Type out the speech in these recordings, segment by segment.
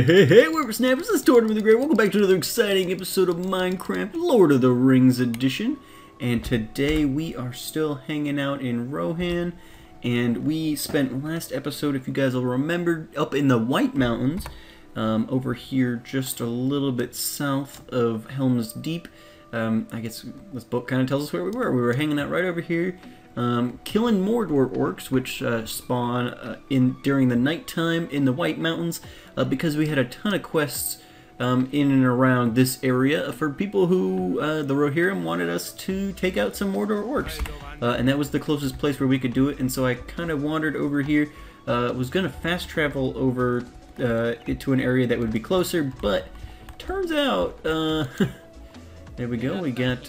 Hey, whippersnappers, this is Tort with the Great. Welcome back to another exciting episode of Minecraft Lord of the Rings Edition. And today we are still hanging out in Rohan. And we spent last episode, if you guys will remember, up in the White Mountains. Over here just a little bit south of Helm's Deep. I guess this book kind of tells us where we were. We were hanging out right over here. Killing Mordor orcs, which spawn during the nighttime in the White Mountains, because we had a ton of quests in and around this area for people who the Rohirrim wanted us to take out some Mordor orcs, and that was the closest place where we could do it. And so I kind of wandered over here. Was gonna fast travel over to an area that would be closer, but turns out there we go. We got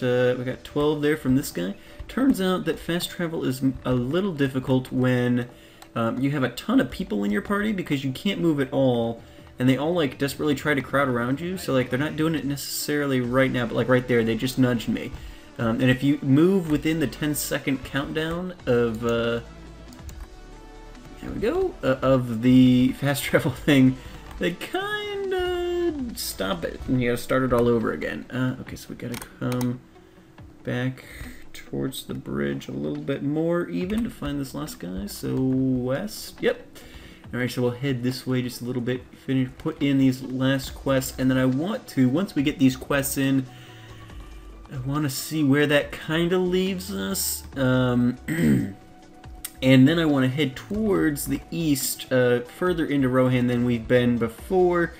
12 there from this guy. Turns out that fast travel is a little difficult when you have a ton of people in your party, because you can't move at all, and they all like desperately try to crowd around you. So like they're not doing it necessarily right now, but like right there they just nudged me. And if you move within the 10-second countdown of there we go, of the fast travel thing, they kind of stop it and you gotta start it all over again. Okay, so we gotta come back towards the bridge a little bit more even to find this last guy. So west, yep. Alright, so we'll head this way just a little bit, put in these last quests, and then I want to, once we get these quests in, I want to see where that kind of leaves us. And then I want to head towards the east, further into Rohan than we've been before,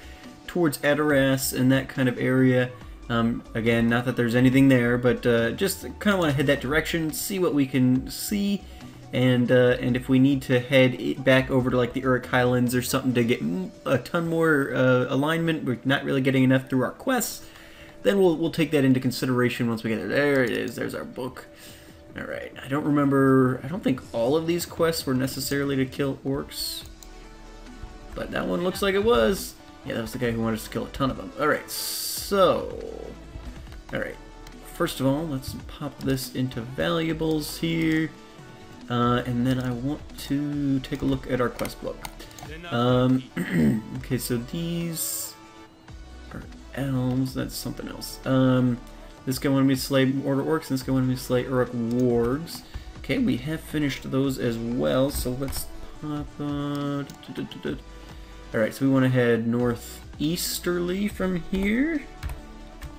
towards Adaras and that kind of area. Again, not that there's anything there, but just kind of want to head that direction, see what we can see, and if we need to head back over to like the Uruk Highlands or something to get a ton more alignment, we're not really getting enough through our quests, then we'll take that into consideration once we get there. There it is, there's our book. Alright, I don't think all of these quests were necessarily to kill orcs, but that one looks like it was. Yeah, that was the guy who wanted us to kill a ton of them. Alright, so, alright, first of all, let's pop this into valuables here, and then I want to take a look at our quest book. Okay, so these are elves, that's something else. This guy wanted me to slay Mordor orcs, and this guy wanted me to slay Uruk wargs. Okay, we have finished those as well, so let's pop, alright, so we want to head northeasterly from here.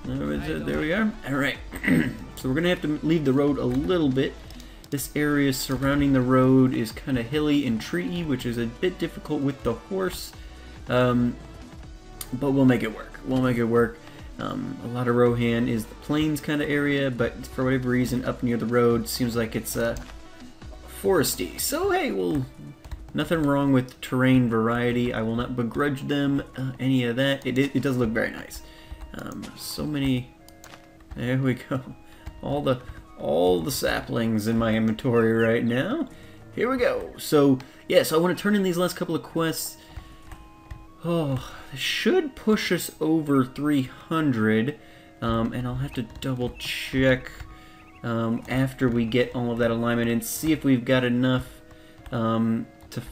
There we are. Alright, so we're going to have to leave the road a little bit. This area surrounding the road is kind of hilly and treey, which is a bit difficult with the horse. But we'll make it work. We'll make it work. A lot of Rohan is the plains kind of area, but for whatever reason up near the road seems like it's foresty. So hey, well, nothing wrong with terrain variety. I will not begrudge them any of that. It does look very nice. So many. There we go. All the saplings in my inventory right now. Here we go. So yeah, so I want to turn in these last couple of quests. Oh, this should push us over 300, and I'll have to double check after we get all of that alignment and see if we've got enough to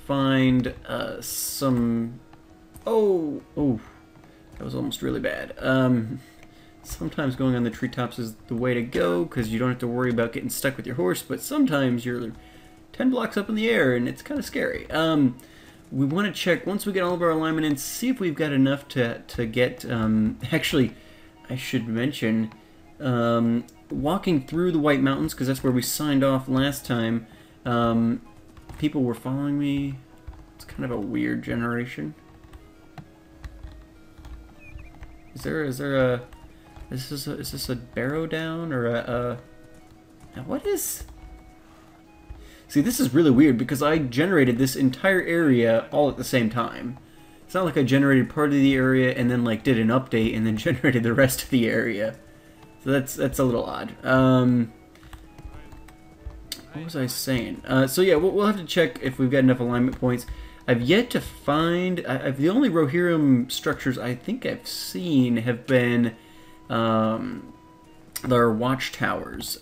find some. Oh, that was almost really bad. Sometimes going on the treetops is the way to go, because you don't have to worry about getting stuck with your horse, but sometimes you're 10 blocks up in the air and it's kind of scary. We want to check, once we get all of our alignment in, see if we've got enough to get, actually, I should mention, walking through the White Mountains, because that's where we signed off last time. People were following me. It's kind of a weird generation. Is this a barrow down or now what is? See, this is really weird because I generated this entire area all at the same time. It's not like I generated part of the area and then like did an update and then generated the rest of the area. So that's a little odd. What was I saying? So yeah, we'll have to check if we've got enough alignment points. I've yet to find. The only Rohirrim structures I think I've seen have been their watchtowers.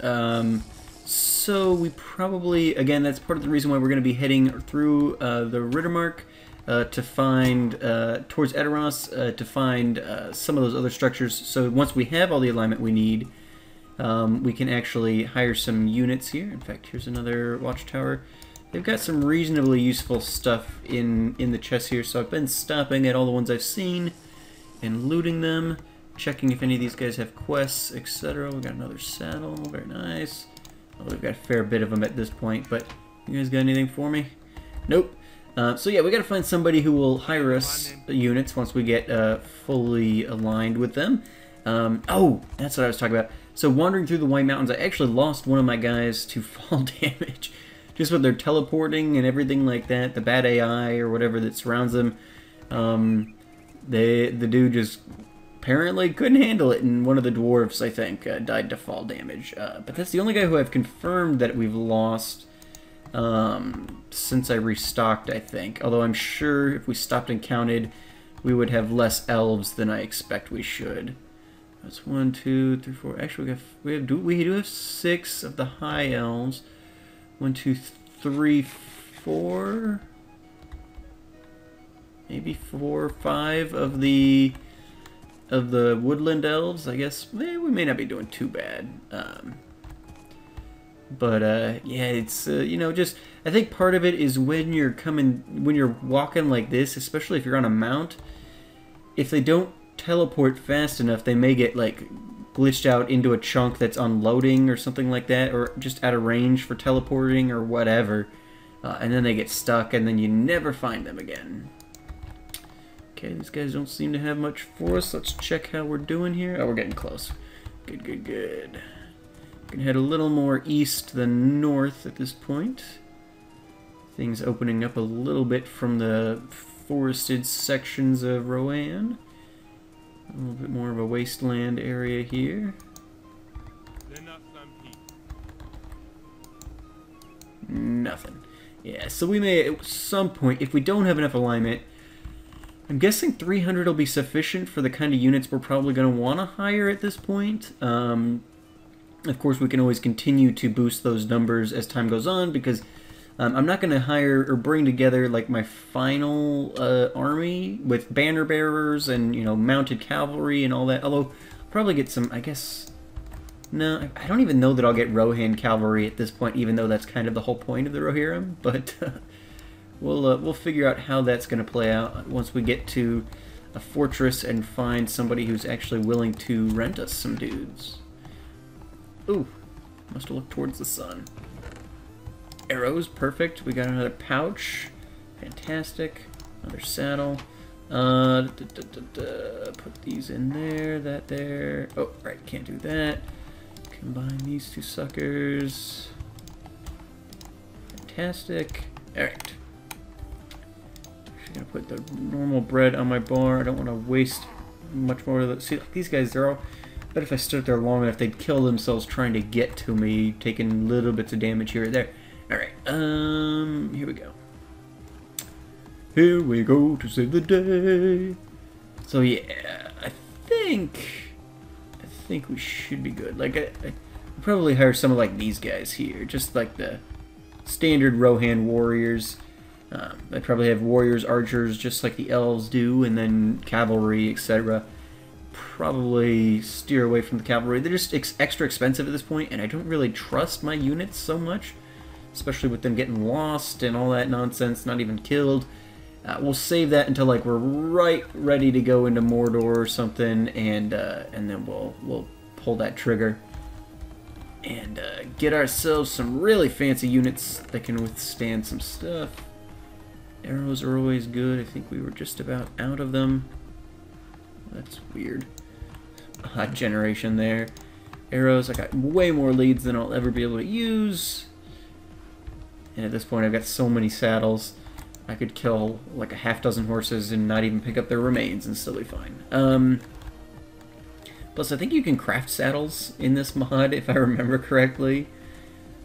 So we probably, again, that's part of the reason why we're going to be heading through the Rittermark to find towards Edoras to find some of those other structures. So once we have all the alignment we need, we can actually hire some units here. In fact, here's another watchtower. They've got some reasonably useful stuff in the chest here, so I've been stopping at all the ones I've seen and looting them, checking if any of these guys have quests, etc. We got another saddle, very nice. Oh, we've got a fair bit of them at this point, but you guys got anything for me? Nope. So yeah, we got to find somebody who will hire us units once we get fully aligned with them. Oh, that's what I was talking about. So wandering through the White Mountains, I actually lost one of my guys to fall damage. Just with their teleporting and everything like that, the bad AI or whatever that surrounds them, the dude just apparently couldn't handle it, and one of the dwarves, I think, died to fall damage. But that's the only guy who I've confirmed that we've lost since I restocked, I think. Although I'm sure if we stopped and counted, we would have less elves than I expect we should. That's 1, 2, 3, 4. Actually, we do have 6 of the high elves. 1, 2, 3, 4. Maybe 4 or 5 of the woodland elves. I guess we may not be doing too bad. Yeah, it's you know, just I think part of it is when you're walking like this, especially if you're on a mount. If they don't teleport fast enough, they may get like glitched out into a chunk that's unloading or something like that, or just out of range for teleporting or whatever, and then they get stuck and then you never find them again. Okay, these guys don't seem to have much for us. Let's check how we're doing here. Oh, we're getting close. Good, good, good. Can head a little more east than north at this point. Things opening up a little bit from the forested sections of Rohan. A little bit more of a wasteland area here. Nothing. Yeah, so we may at some point, if we don't have enough alignment, I'm guessing 300 will be sufficient for the kind of units we're probably going to want to hire at this point. Of course, we can always continue to boost those numbers as time goes on, because I'm not going to hire or bring together like my final army with banner bearers and, you know, mounted cavalry and all that. Although I'll probably get some, I guess. No, I don't even know that I'll get Rohan cavalry at this point, even though that's kind of the whole point of the Rohirrim. But we'll figure out how that's going to play out once we get to a fortress and find somebody who's actually willing to rent us some dudes. Ooh, must have looked towards the sun. Arrows, perfect. We got another pouch. Fantastic. Another saddle. Put these in there, that there. Oh, right, can't do that. Combine these two suckers. Fantastic. Alright. Actually gonna put the normal bread on my bar. I don't want to waste much more of the... See, these guys, they're all... I bet if I stood there long enough, they'd kill themselves trying to get to me, taking little bits of damage here or there. Alright, here we go. Here we go to save the day. So yeah, I think we should be good. Like, I'd probably hire some of like these guys here, just like the standard Rohan warriors. I'd probably have warriors, archers, just like the elves do, and then cavalry, etc. Probably steer away from the cavalry. They're just extra expensive at this point, and I don't really trust my units so much, especially with them getting lost and all that nonsense, not even killed. We'll save that until like we're right ready to go into Mordor or something, and then we'll pull that trigger and get ourselves some really fancy units that can withstand some stuff. Arrows are always good. I think we were just about out of them. That's weird. Hot generation there. Arrows, I got way more leads than I'll ever be able to use. And at this point I've got so many saddles. I could kill like a half-dozen horses and not even pick up their remains and still be fine. Plus I think you can craft saddles in this mod if I remember correctly.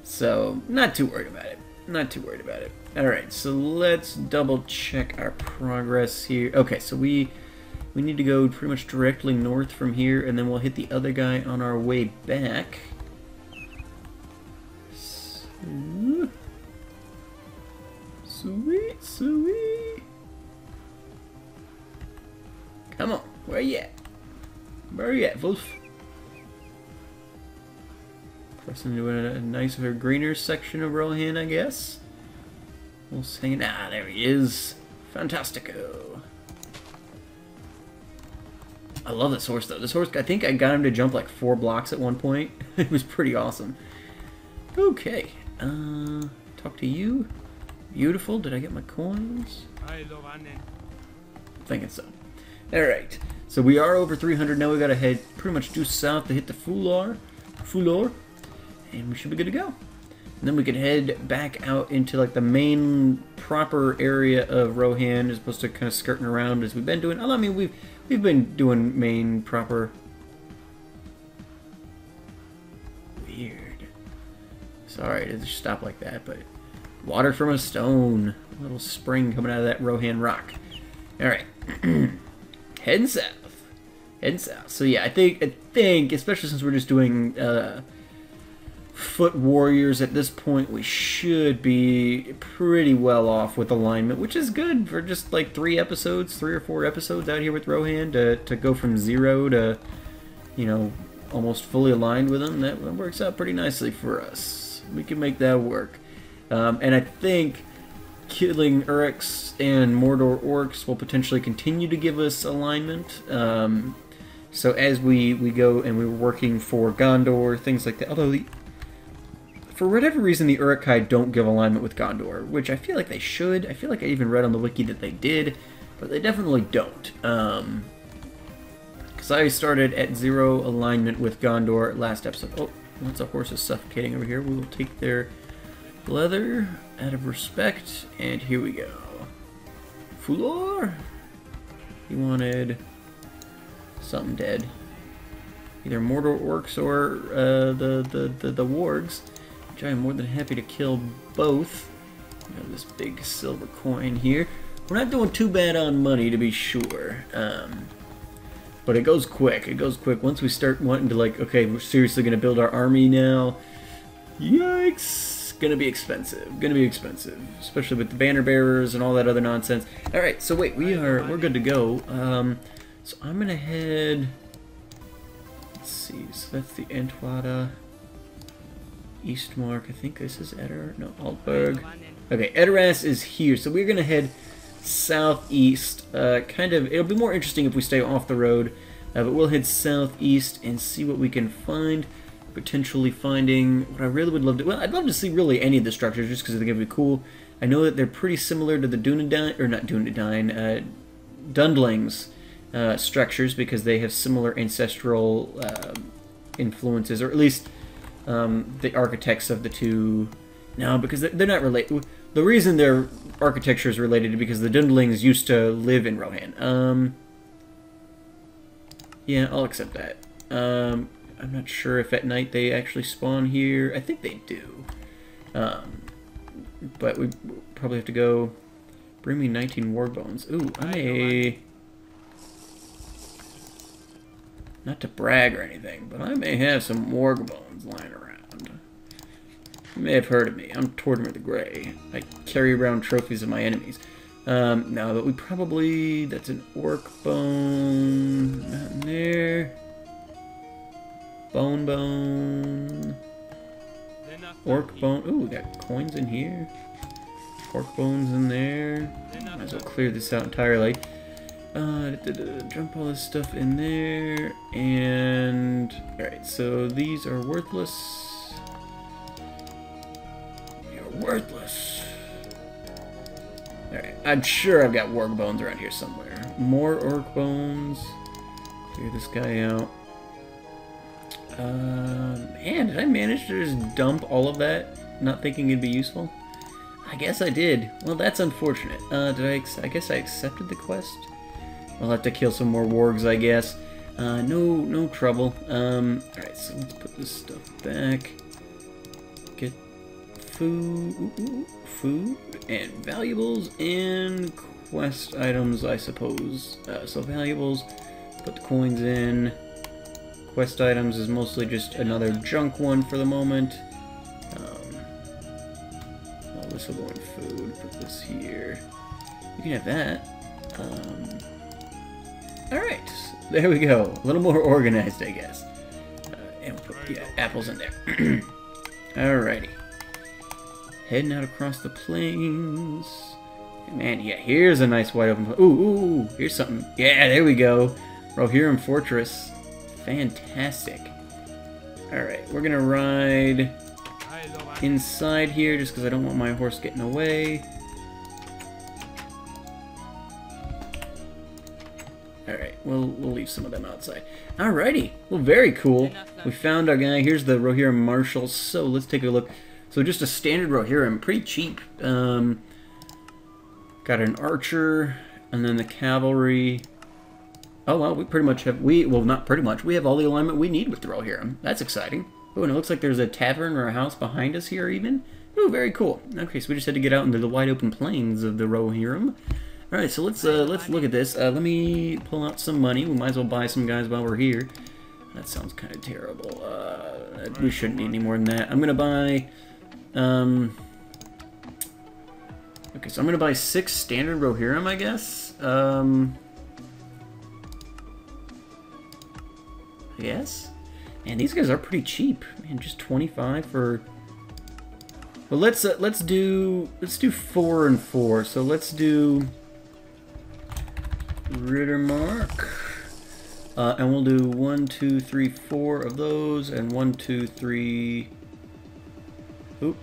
So, not too worried about it. Not too worried about it. Alright, so let's double check our progress here. Okay, so we need to go pretty much directly north from here, and then we'll hit the other guy on our way back. So, sweet, sweet. Come on, where you at? Where you at, Wolf? Crossing into a nicer, greener section of Rohan, I guess. Wolf's hanging. Ah, there he is. Fantastico. I love this horse, though. This horse, I think I got him to jump like 4 blocks at one point. It was pretty awesome. Okay. Talk to you. Beautiful. Did I get my coins? Thinking so. Alright. So we are over 300 now. We gotta head pretty much due south to hit the Fulor. And we should be good to go. And then we can head back out into like the main proper area of Rohan, as opposed to kind of skirting around as we've been doing. I mean, we've been doing main proper. Weird. Sorry to just stop like that, but water from a stone, a little spring coming out of that Rohan rock. All right, heading south. Heading south. So yeah, I think, especially since we're just doing foot warriors at this point, we should be pretty well off with alignment, which is good for just like 3 or 4 episodes out here with Rohan to go from 0 to, you know, almost fully aligned with them. That works out pretty nicely for us. We can make that work. And I think killing Uruks and Mordor orcs will potentially continue to give us alignment. So as we go and we're working for Gondor, things like that. Although for whatever reason, the Uruk-hai don't give alignment with Gondor, which I feel like they should. I feel like I even read on the wiki that they did, but they definitely don't. Because I started at 0 alignment with Gondor last episode. Oh, lots of horses suffocating over here. We will take their leather out of respect, and here we go. Fulor? He wanted something dead. Either Mordor orcs or the wargs. I am more than happy to kill both. We have this big silver coin here. We're not doing too bad on money, to be sure. But it goes quick. It goes quick. Once we start wanting to, like, okay, we're seriously going to build our army now. Yikes! Gonna be expensive. Gonna be expensive. Especially with the banner bearers and all that other nonsense. Alright, so wait, we're good to go. So I'm gonna head... Let's see, so that's the Entwada. Eastmark, I think this is Altberg. Okay, Edoras is here, so we're gonna head southeast. It'll be more interesting if we stay off the road, but we'll head southeast and see what we can find. Potentially finding what I really would love to. Well, I'd love to see really any of the structures, just because I think it'd be cool. I know that they're pretty similar to the Dundlings structures, because they have similar ancestral influences, or at least. The architects of the two... No, because they're not related. The reason their architecture is related is because the Dundlings used to live in Rohan. Yeah, I'll accept that. I'm not sure if at night they actually spawn here. I think they do. But we probably have to go... Bring me 19 war bones. Ooh, not to brag or anything, but I may have some warg bones lying around. You may have heard of me. I'm Tortimer the Grey. I carry around trophies of my enemies. No, but we probably... That's an orc bone. Not in there. Bone. Orc bone. Ooh, we got coins in here. Orc bones in there. Might as well clear this out entirely. Dump all this stuff in there, and alright, so these are worthless. You're worthless. Alright, I'm sure I've got warg bones around here somewhere. More orc bones. Clear this guy out. Man, did I manage to just dump all of that, not thinking it'd be useful? I guess I did. Well, that's unfortunate. I guess I accepted the quest? I'll have to kill some more wargs, I guess. No trouble. Alright, so let's put this stuff back. Get food and valuables and quest items, I suppose. So valuables, put the coins in. Quest items is mostly just another junk one for the moment. Well, this will go in food. Put this here. You can have that. Alright, there we go. A little more organized, I guess. And we'll put the apples in there. Alrighty. Heading out across the plains. Man, yeah, here's a nice wide open... Ooh, here's something. Yeah, there we go. Rohirrim Fortress. Fantastic. Alright, we're gonna ride inside here just because I don't want my horse getting away. Alright, we'll leave some of them outside. Alrighty, well, very cool. We found our guy. Here's the Rohirrim Marshal. So let's take a look. So just a standard Rohirrim, pretty cheap. Got an archer, and then the cavalry. Oh well, we pretty much have, well, not pretty much, we have all the alignment we need with the Rohirrim. That's exciting. Oh, and it looks like there's a tavern or a house behind us here even. Oh, very cool. Okay, so we just had to get out into the wide open plains of the Rohirrim. Alright, so let's look at this. Let me pull out some money. We might as well buy some guys while we're here. That sounds kind of terrible. We shouldn't need any more than that. I'm gonna buy, okay, so I'm gonna buy 6 standard Rohirrim, I guess. Yes. And these guys are pretty cheap. Man, just 25 for. Well, let's do 4 and 4. So let's do Rittermark. And we'll do 1, 2, 3, 4 of those, and 1, 2, 3. Oop.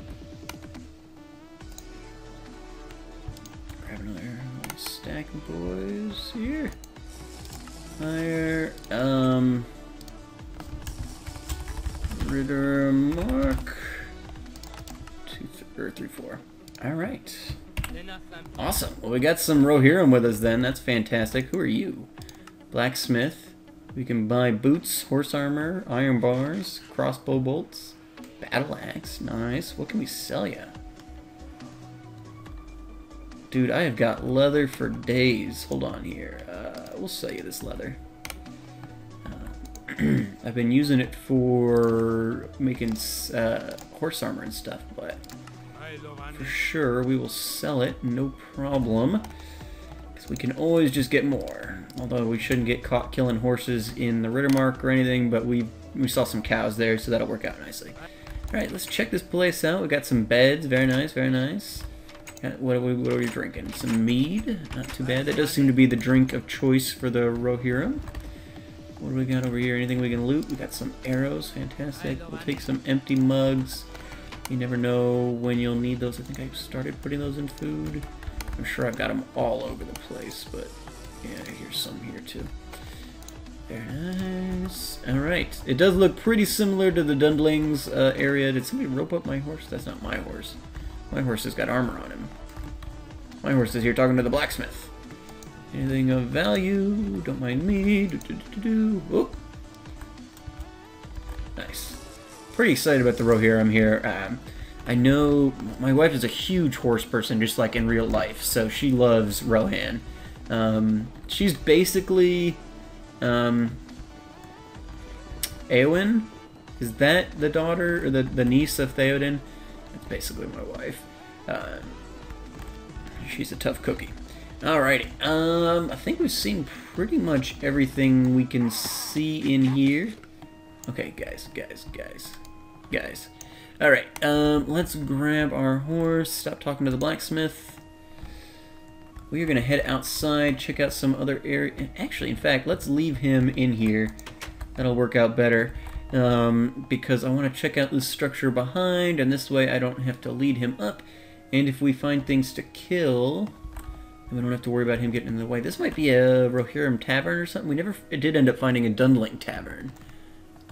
Grab another little stack of boys here. Higher. Rittermark. 2, 3, 4. All right. Awesome. Well, we got some Rohirrim with us then. That's fantastic. Who are you? Blacksmith. We can buy boots, horse armor, iron bars, crossbow bolts, battle axe. Nice. What can we sell you? Dude, I have got leather for days. Hold on here. We'll sell you this leather. I've been using it for making horse armor and stuff, but for sure we will sell it, no problem. Because we can always just get more. Although we shouldn't get caught killing horses in the Rittermark or anything, but we saw some cows there, so that'll work out nicely. Alright, let's check this place out. We got some beds, very nice, very nice. What are we drinking? Some mead, not too bad. That does seem to be the drink of choice for the Rohirrim. What do we got over here? Anything we can loot? We got some arrows, fantastic. We'll take some empty mugs. You never know when you'll need those. I think I started putting those in food. I'm sure I've got them all over the place, but yeah, here's some here too. Very nice. Alright, it does look pretty similar to the Dundlings area. Did somebody rope up my horse? That's not my horse. My horse has got armor on him. My horse is here talking to the blacksmith. Anything of value? Don't mind me. Oh. Nice. Pretty excited about the Rohirrim here. I know my wife is a huge horse person, just like in real life, so she loves Rohan. She's basically Eowyn. Is that the daughter or the niece of Theoden? That's basically my wife. She's a tough cookie. Alrighty, I think we've seen pretty much everything we can see in here. Okay, guys. Alright, let's grab our horse, stop talking to the blacksmith. We are going to head outside, check out some other area. Actually, in fact, let's leave him in here. That'll work out better, because I want to check out this structure behind, and this way I don't have to lead him up. And if we find things to kill, we don't have to worry about him getting in the way. This might be a Rohirrim tavern or something. We never did end up finding a Dundling tavern.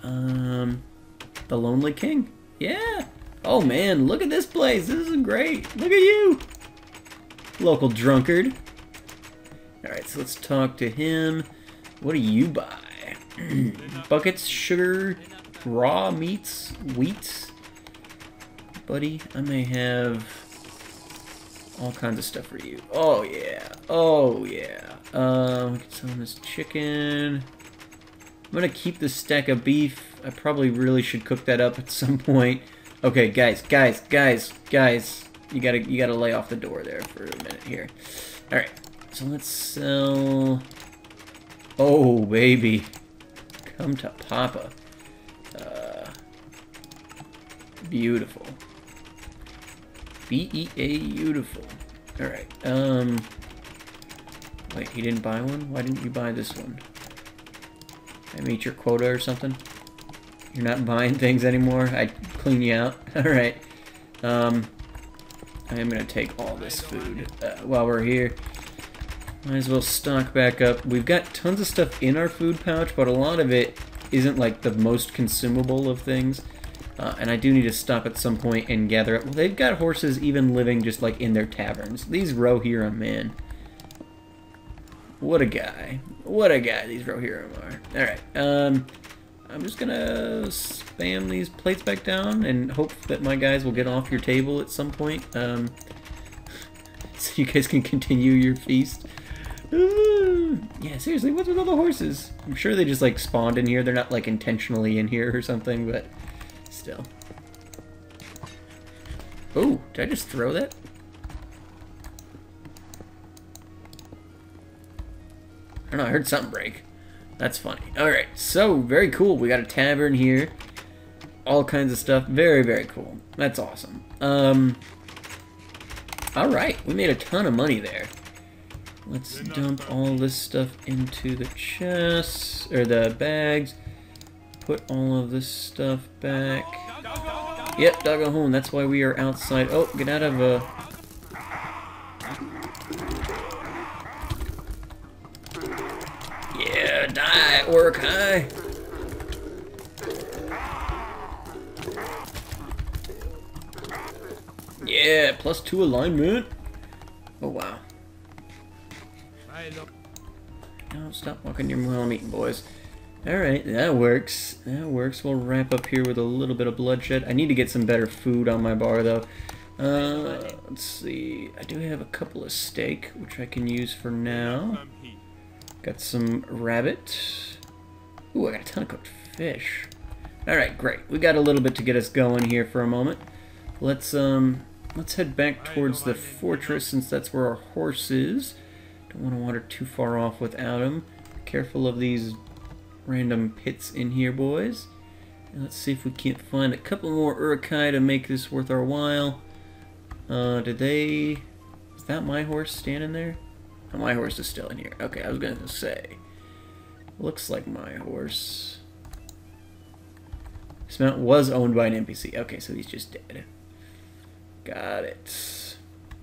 The Lonely King? Yeah. Oh man, look at this place. This is great. Look at you. Local drunkard. Alright, so let's talk to him. What do you buy? Buckets, sugar, raw meats, wheat. Buddy, I may have all kinds of stuff for you. Oh yeah. Oh yeah. We can sell him this chicken. I'm gonna keep this stack of beef. I probably really should cook that up at some point. Okay, guys. You gotta lay off the door there for a minute here. Alright, so let's sell Oh, baby. Come to Papa. Beautiful. Beautiful. Alright, wait, he didn't buy one? Why didn't you buy this one? Did I meet your quota or something? You're not buying things anymore? I'd clean you out? Alright. I am gonna take all this food while we're here. Might as well stock back up. We've got tons of stuff in our food pouch, but a lot of it isn't like the most consumable of things. And I do need to stop at some point and gather up. Well, they've got horses even living just like in their taverns. These Rohirrim, man. What a guy. What a guy these Rohirrim are. Alright, I'm just gonna spam these plates back down and hope that my guys will get off your table at some point. So you guys can continue your feast. Yeah, seriously, what's with all the horses? I'm sure they just like spawned in here. They're not like intentionally in here or something, but still. Oh, did I just throw that? I don't know, I heard something break. That's funny. Alright, so very cool. We got a tavern here. All kinds of stuff. Very, very cool. That's awesome. Alright, we made a ton of money there. Let's dump all this stuff into the chests, or the bags. Put all of this stuff back. Yep, doggo home. That's why we are outside. Oh, get out of Yeah, die, Orkai. Yeah, +2 alignment. Oh, wow. No, stop walking your while I'm eating, boys. Alright, that works. That works. We'll wrap up here with a little bit of bloodshed. I need to get some better food on my bar, though. Let's see. I do have a couple of steak, which I can use for now. Got some rabbit. Ooh, I got a ton of cooked fish. Alright, great. We got a little bit to get us going here for a moment. Let's head back towards the fortress, since that's where our horse is. Don't want to wander too far off without him. Careful of these random pits in here, boys. And let's see if we can't find a couple more Uruk-hai to make this worth our while. Is that my horse standing there? Oh, my horse is still in here. Okay, I was gonna say. Looks like my horse. This mount was owned by an NPC. Okay, so he's just dead. Got it.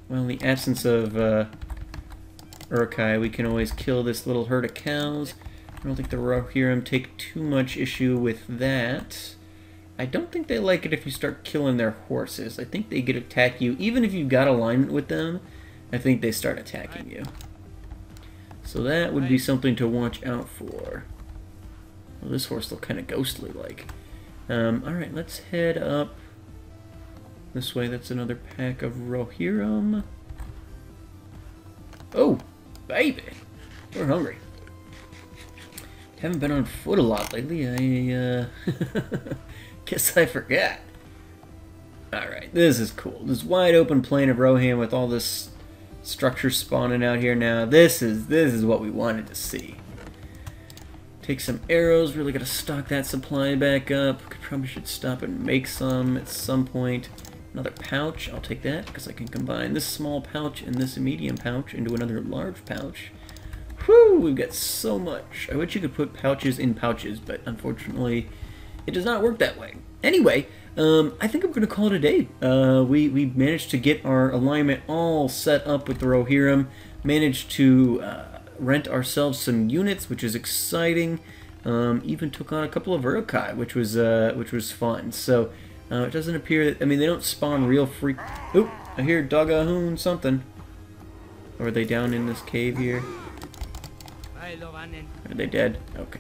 Well, in the absence of Uruk-hai, we can always kill this little herd of cows. I don't think the Rohirrim take too much issue with that. I don't think they like it if you start killing their horses. I think they attack you. Even if you've got alignment with them, I think they start attacking you. So that would be something to watch out for. Well, this horse looks kind of ghostly-like. Alright, let's head up this way. That's another pack of Rohirrim. Oh, baby! We're hungry. Haven't been on foot a lot lately. I guess I forgot. Alright, this is cool. This wide open plain of Rohan with all this structure spawning out here now. This is what we wanted to see. Take some arrows. Really got to stock that supply back up. Probably should stop and make some at some point. Another pouch. I'll take that because I can combine this small pouch and this medium pouch into another large pouch. Whew, we've got so much. I wish you could put pouches in pouches, but unfortunately it does not work that way. Anyway, I think I'm going to call it a day. We managed to get our alignment all set up with the Rohirrim. Managed to rent ourselves some units, which is exciting. Even took on a couple of Uruk-hai, which was fun. So it doesn't appear that, I mean, they don't spawn real free. Oop, I hear Doggahoon something. Or are they down in this cave here? Are they dead? Okay.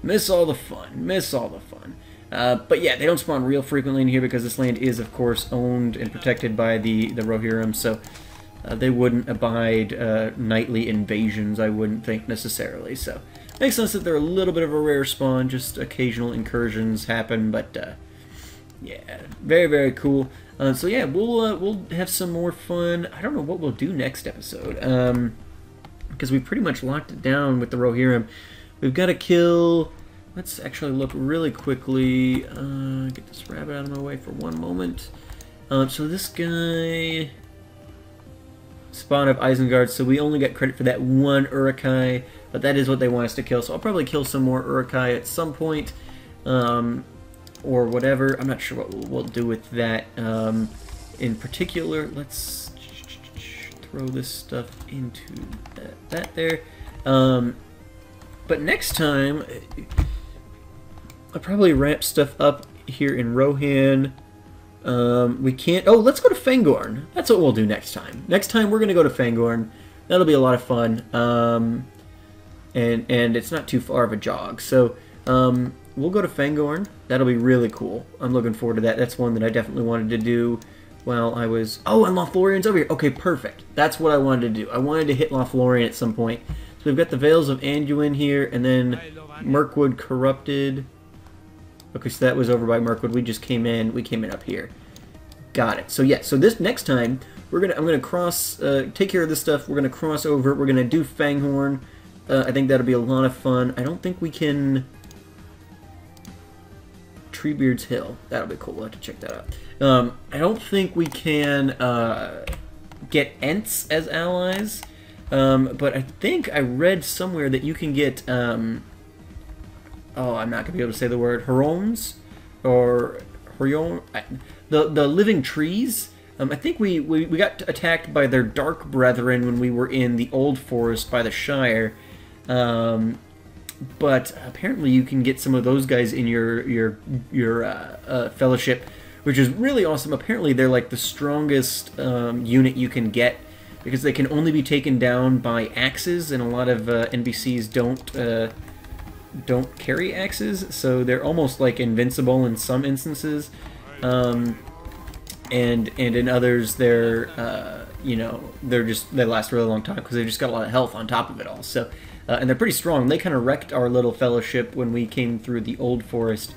Miss all the fun. Miss all the fun. But yeah, they don't spawn real frequently in here because this land is, of course, owned and protected by the Rohirrim, so they wouldn't abide nightly invasions, I wouldn't think, necessarily. So makes sense that they're a little bit of a rare spawn, just occasional incursions happen, but yeah, very, very cool. So yeah, we'll have some more fun. I don't know what we'll do next episode. because we pretty much locked it down with the Rohirrim. We've got to kill... Let's actually look really quickly. Get this rabbit out of my way for one moment. So this guy... Spawn of Isengard, so we only got credit for that one Uruk-hai, but that is what they want us to kill, so I'll probably kill some more Uruk-hai at some point, or whatever. I'm not sure what we'll do with that in particular. Let's throw this stuff into that there. But next time, I'll probably ramp stuff up here in Rohan. We can't... Oh, let's go to Fangorn. That's what we'll do next time. Next time, we're going to go to Fangorn. That'll be a lot of fun. And it's not too far of a jog. So, we'll go to Fangorn. That'll be really cool. I'm looking forward to that. That's one that I definitely wanted to do while I was... Oh, and Lothlorien's over here. Okay, perfect. That's what I wanted to do. I wanted to hit Lothlorien at some point. So we've got the Vales of Anduin here, and then Mirkwood Corrupted. Okay, so that was over by Mirkwood. We just came in. We came in up here. Got it. So yeah. So this next time, I'm gonna cross. Take care of this stuff. We're gonna cross over. We're gonna do Fangorn. I think that'll be a lot of fun. I don't think we can. Treebeard's Hill. That'll be cool. We'll have to check that out. I don't think we can get Ents as allies. But I think I read somewhere that you can get. Oh, I'm not going to be able to say the word. Hurons? Or... Hurion? The living trees? I think we got attacked by their dark brethren when we were in the old forest by the Shire. But apparently you can get some of those guys in your fellowship, which is really awesome. Apparently they're like the strongest unit you can get, because they can only be taken down by axes, and a lot of NPCs don't carry axes, so they're almost like invincible in some instances, and in others they're you know, they last a really long time because they've just got a lot of health on top of it all. So and they're pretty strong. They kind of wrecked our little fellowship when we came through the old forest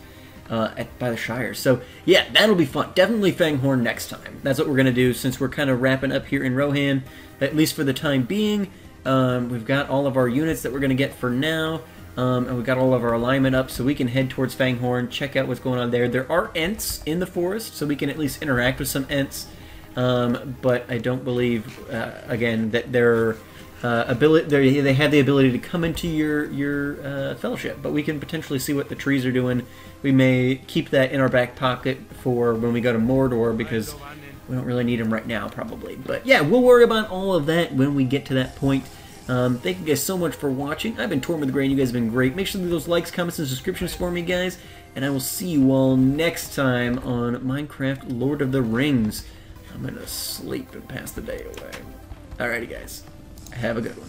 by the Shire. So yeah, that'll be fun. Definitely Fanghorn next time. That's what we're gonna do since we're kind of wrapping up here in Rohan, at least for the time being. We've got all of our units that we're gonna get for now. And we've got all of our alignment up, so we can head towards Fanghorn, check out what's going on there. There are Ents in the forest, so we can at least interact with some Ents. But I don't believe, again, that their they have the ability to come into your fellowship. But we can potentially see what the trees are doing. We may keep that in our back pocket for when we go to Mordor, because we don't really need them right now, probably. But yeah, we'll worry about all of that when we get to that point. Thank you guys so much for watching. I've been Torm with the Gray, and you guys have been great. Make sure to leave those likes, comments, and subscriptions for me, guys. And I will see you all next time on Minecraft Lord of the Rings. I'm going to sleep and pass the day away. Alrighty, guys. Have a good one.